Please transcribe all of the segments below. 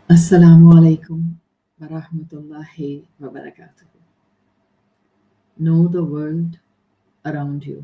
Assalamu alaikum wa rahmatullahi wa barakatuh. Know the world around you.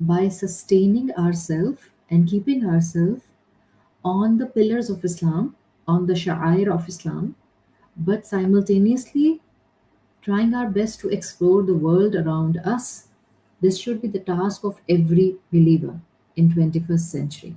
By sustaining ourselves and keeping ourselves on the pillars of Islam, on the sha'air of Islam, but simultaneously trying our best to explore the world around us. This should be the task of every believer in 21st century.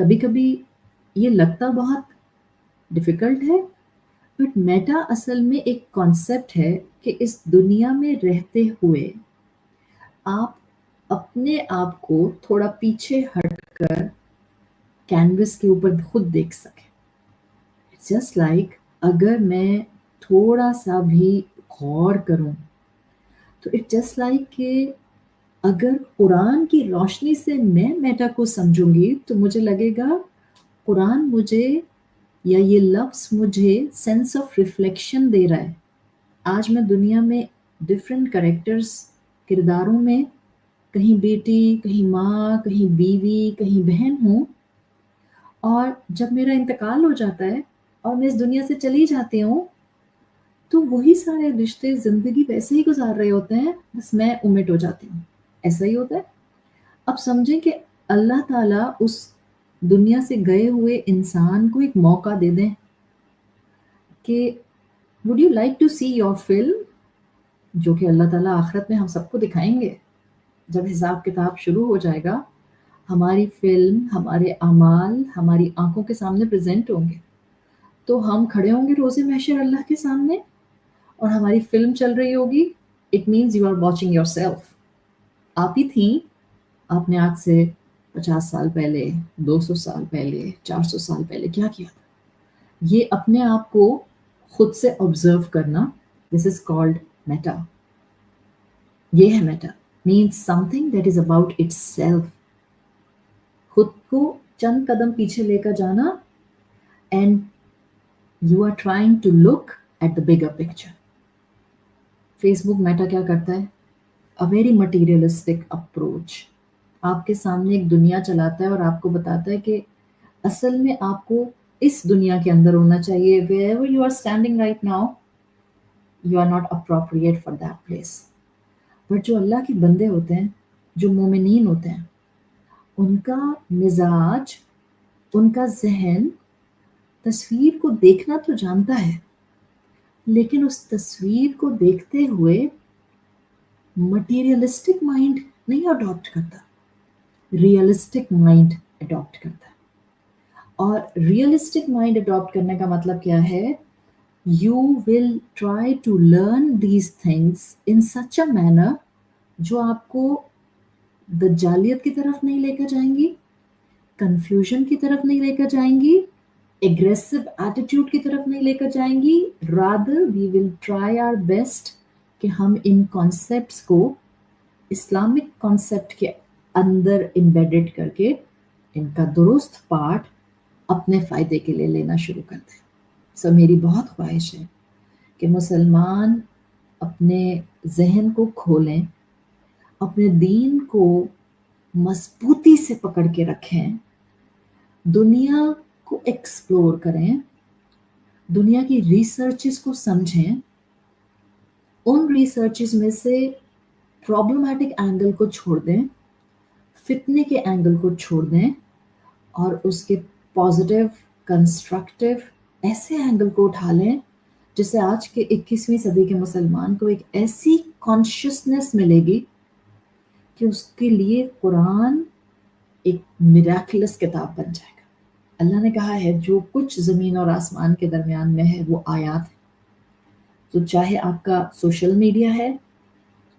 کبھی کبھی یہ لگتا بہت difficult ہے، but meta اصل میں ایک concept ہے کہ اس دنیا میں رہتے ہوئے آپ اپنے آپ کو تھوڑا پیچھے ہٹ کر کینوس کے اوپر خود دیکھ سکیں. جسٹ لائک اگر میں تھوڑا سا بھی غور کروں تو اٹ جسٹ لائک کہ اگر قرآن کی روشنی سے میں میٹا کو سمجھوں گی تو مجھے لگے گا قرآن مجھے یا یہ لفظ مجھے سینس آف ریفلیکشن دے رہا ہے. آج میں دنیا میں ڈفرینٹ کریکٹرز کرداروں میں کہیں بیٹی، کہیں ماں، کہیں بیوی، کہیں بہن ہوں، اور جب میرا انتقال ہو جاتا ہے اور میں اس دنیا سے چلی جاتی ہوں تو وہی سارے رشتے زندگی ویسے ہی گزار رہے ہوتے ہیں، بس میں اومٹ ہو جاتی ہوں. ایسا ہی ہوتا ہے. اب سمجھیں کہ اللہ تعالیٰ اس دنیا سے گئے ہوئے انسان کو ایک موقع دے دیں کہ would you like to see your film, جو کہ اللہ تعالیٰ آخرت میں ہم سب کو دکھائیں گے. جب حساب کتاب شروع ہو جائے گا ہماری فلم، ہمارے اعمال ہماری آنکھوں کے سامنے پریزنٹ ہوں گے، تو ہم کھڑے ہوں گے روز محشر اللہ کے سامنے اور ہماری فلم چل رہی ہوگی. It means you are watching yourself. آپ ہی تھیں. آپ نے آج سے 50 سال پہلے، 200 سال پہلے، 400 سال پہلے کیا کیا تھا؟ یہ اپنے آپ کو خود سے آبزرو کرنا، دس از کالڈ میٹا. یہ ہے meta. Means something that is about itself. خود کو چند قدم پیچھے لے کر جانا and you are trying to look at the bigger picture. Facebook meta کیا کرتا ہے؟ A very materialistic approach. آپ کے سامنے ایک دنیا چلاتا ہے اور آپ کو بتاتا ہے کہ اصل میں آپ کو اس دنیا کے اندر ہونا چاہیے. wherever you are standing right now you are not appropriate for that place. But جو اللہ کے بندے ہوتے ہیں، جو مومنین ہوتے ہیں، ان کا مزاج، ان کا ذہن تصویر کو دیکھنا تو جانتا ہے، لیکن اس تصویر کو دیکھتے ہوئے مٹیریلسٹک مائنڈ نہیں اڈاپٹ کرتا، ریئلسٹک مائنڈ اڈاپٹ کرتا ہے. اور ریئلسٹک مائنڈ اڈاپٹ کرنے کا مطلب کیا ہے؟ You will try to learn these things in such a manner جو آپ کو دجالیت کی طرف نہیں لے کر جائیں گی، کنفیوژن کی طرف نہیں لے کر جائیں گی، ایگریسو ایٹیٹیوڈ کی طرف نہیں لے کر جائیں گی. Rather we will try our best کہ ہم ان کانسیپٹس کو اسلامک کانسیپٹ کے اندر امبیڈڈ کر کے ان کا درست پارٹ اپنے فائدے کے لیے لینا شروع کر دیں. سو میری بہت خواہش ہے کہ مسلمان اپنے ذہن کو کھولیں، اپنے دین کو مضبوطی سے پکڑ کے رکھیں، دنیا کو ایکسپلور کریں، دنیا کی ریسرچز کو سمجھیں، ان ریسرچز میں سے پرابلمٹک اینگل کو چھوڑ دیں، فتنے کے اینگل کو چھوڑ دیں، اور اس کے پازیٹیو کنسٹرکٹیو ایسے اینگل کو اٹھا لیں جس سے آج کے 21ویں صدی کے مسلمان کو ایک ایسی کانشیسنس ملے گی کہ اس کے لیے قرآن ایک میراکلس کتاب بن جائے گا. اللہ نے کہا ہے جو کچھ زمین اور آسمان کے درمیان میں ہے وہ آیات ہے. تو چاہے آپ کا سوشل میڈیا ہے،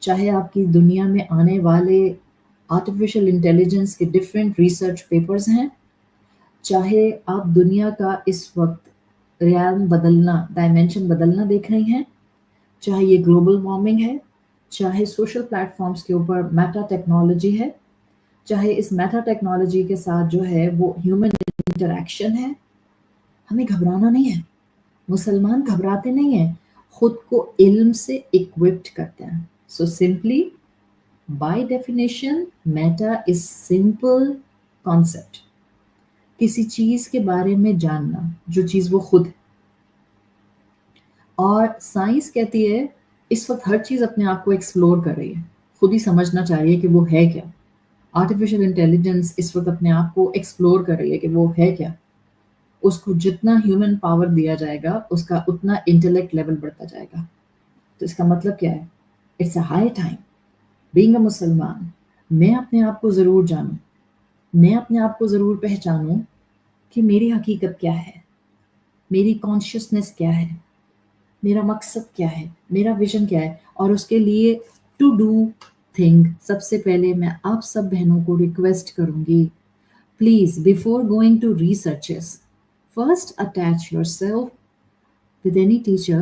چاہے آپ کی دنیا میں آنے والے آرٹیفیشل انٹیلیجنس کے ڈفرینٹ ریسرچ پیپرز ہیں، چاہے آپ دنیا کا اس وقت ریالم بدلنا، ڈائمینشن بدلنا دیکھ رہی ہیں، چاہے یہ گلوبل وارمنگ ہے، چاہے سوشل پلیٹ فارمز کے اوپر میٹا ٹیکنالوجی ہے، چاہے اس میٹا ٹیکنالوجی کے ساتھ جو ہے وہ ہیومن انٹریکشن ہے، ہمیں گھبرانا نہیں ہے. مسلمان گھبراتے نہیں ہیں، خود کو علم سے اکوپڈ کرتے ہیں. So simply by definition meta is simple concept. کسی چیز کے بارے میں جاننا جو چیز وہ خود ہے. اور سائنس کہتی ہے اس وقت ہر چیز اپنے آپ کو ایکسپلور کر رہی ہے، خود ہی سمجھنا چاہیے کہ وہ ہے کیا. آرٹیفیشل انٹیلیجنس اس وقت اپنے آپ کو ایکسپلور کر رہی ہے کہ وہ ہے کیا. اس کو جتنا ہیومن پاور دیا جائے گا اس کا اتنا انٹلیکٹ لیول بڑھتا جائے گا. تو اس کا مطلب کیا ہے؟ It's a high time being a مسلمان میں اپنے آپ کو ضرور جانوں، میں اپنے آپ کو ضرور پہچانوں کہ میری حقیقت کیا ہے، میری کانشیسنس کیا ہے، میرا مقصد کیا ہے، میرا ویژن کیا ہے. اور اس کے لیے ٹو ڈو تھنگ، سب سے پہلے میں آپ سب بہنوں کو ریکویسٹ کروں گی، please before going to researches first attach yourself with any teacher,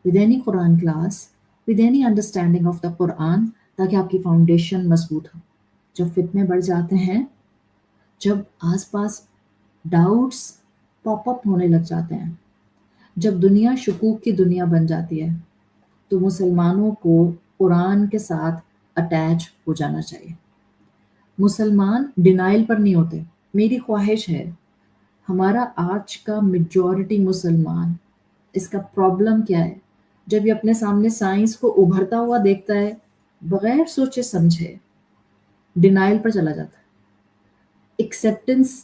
with any Quran class, with any understanding of the Quran, تاکہ آپ کی فاؤنڈیشن مضبوط ہو. جب فتنے بڑھ جاتے ہیں، جب آس پاس ڈاؤٹس پاپ اپ ہونے لگ جاتے ہیں، جب دنیا شکوک کی دنیا بن جاتی ہے، تو مسلمانوں کو قرآن کے ساتھ اٹیچ ہو جانا چاہیے. مسلمان ڈینائل پر نہیں ہوتے. میری خواہش ہے ہمارا آج کا میجورٹی مسلمان، اس کا پرابلم کیا ہے، جب یہ اپنے سامنے سائنس کو ابھرتا ہوا دیکھتا ہے، بغیر سوچے سمجھے ڈینائل پر چلا جاتا ہے. ایکسیپٹنس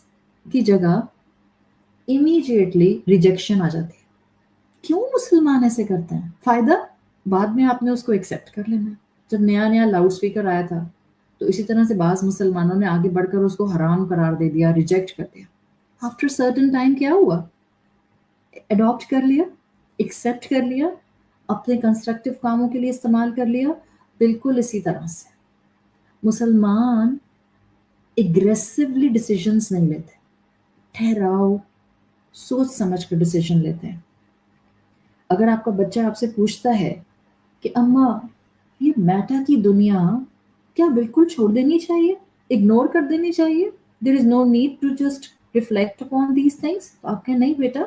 کی جگہ امیجیٹلی ریجیکشن آ جاتی ہے. کیوں مسلمان ایسے کرتے ہیں؟ فائدہ بعد میں آپ نے اس کو ایکسیپٹ کر لینا. جب نیا نیا لاؤڈ اسپیکر آیا تھا تو اسی طرح سے بعض مسلمانوں نے آگے بڑھ کر اس کو حرام قرار دے دیا، ریجیکٹ کر دیا. آفٹر سرٹن ٹائم کیا ہوا؟ اڈاپٹ کر لیا، ایکسیپٹ کر لیا، اپنے کنسٹرکٹیو کاموں کے لیے استعمال کر لیا. بالکل اسی طرح سے مسلمان اگریسولی ڈیسیژنس نہیں لیتے، ٹھہراؤ، سوچ سمجھ کر ڈیسیژن لیتے ہیں. اگر آپ کا بچہ آپ سے پوچھتا ہے کہ اماں یہ میٹا کی دنیا کیا بالکل چھوڑ دینی چاہیے، اگنور کر دینی چاہیے، there is no need to just reflect upon these things, تو آپ کہیں نہیں بیٹا،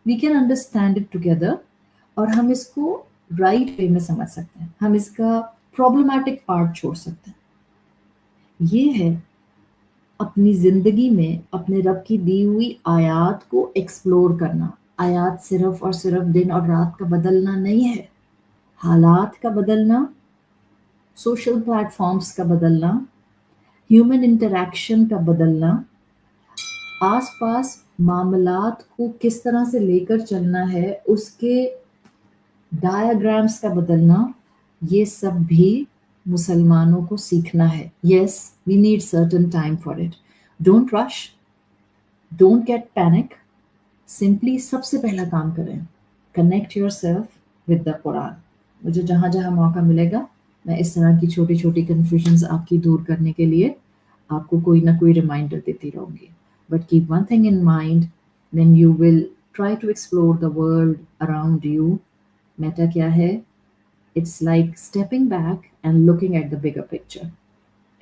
we can understand it together, اور ہم اس کو رائٹ وے میں سمجھ سکتے ہیں، ہم اس کا پرابلمٹک پارٹ چھوڑ سکتے ہیں. یہ ہے اپنی زندگی میں اپنے رب کی دی ہوئی آیات کو ایکسپلور کرنا. آیات صرف اور صرف دن اور رات کا بدلنا نہیں ہے، حالات کا بدلنا، سوشل پلیٹ فارمز کا بدلنا، ہیومن انٹریکشن کا بدلنا، آس پاس معاملات کو کس طرح سے لے کر چلنا ہے اس کے ڈایاگرامس کا بدلنا. یہ سب بھی مسلمانوں کو سیکھنا ہے. Yes we need certain time for it. Don't rush, don't get panic. Simply سب سے پہلا کام کریں، connect yourself with the Quran. مجھے جہاں جہاں موقع ملے گا میں اس طرح کی چھوٹی چھوٹی کنفیوژنز آپ کی دور کرنے کے لیے آپ کو کوئی نہ کوئی ریمائنڈر دیتی رہوں گی. But keep one thing in mind when you will try to explore the world around you. Meta کیا ہے؟ It's like stepping back and looking at the bigger picture.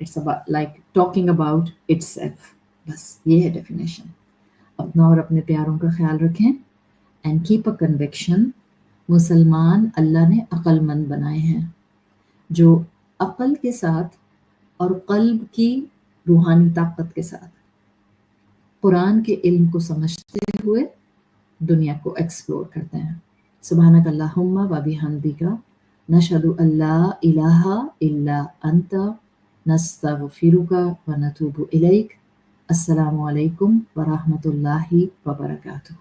It's like talking about itself. بس یہ ہے definition. اپنا اور اپنے پیاروں کا خیال رکھیں اینڈ کیپ اے کنوکشن. مسلمان اللہ نے عقل مند بنائے ہیں جو عقل کے ساتھ اور قلب کی روحانی طاقت کے ساتھ قرآن کے علم کو سمجھتے ہوئے دنیا کو ایکسپلور کرتے ہیں. سبحانک اللہم و بحمدک نشہد ان لا الہ الا انت نستغفرک و نتوب الیک. السلام علیکم ورحمۃ اللہ وبرکاتہ.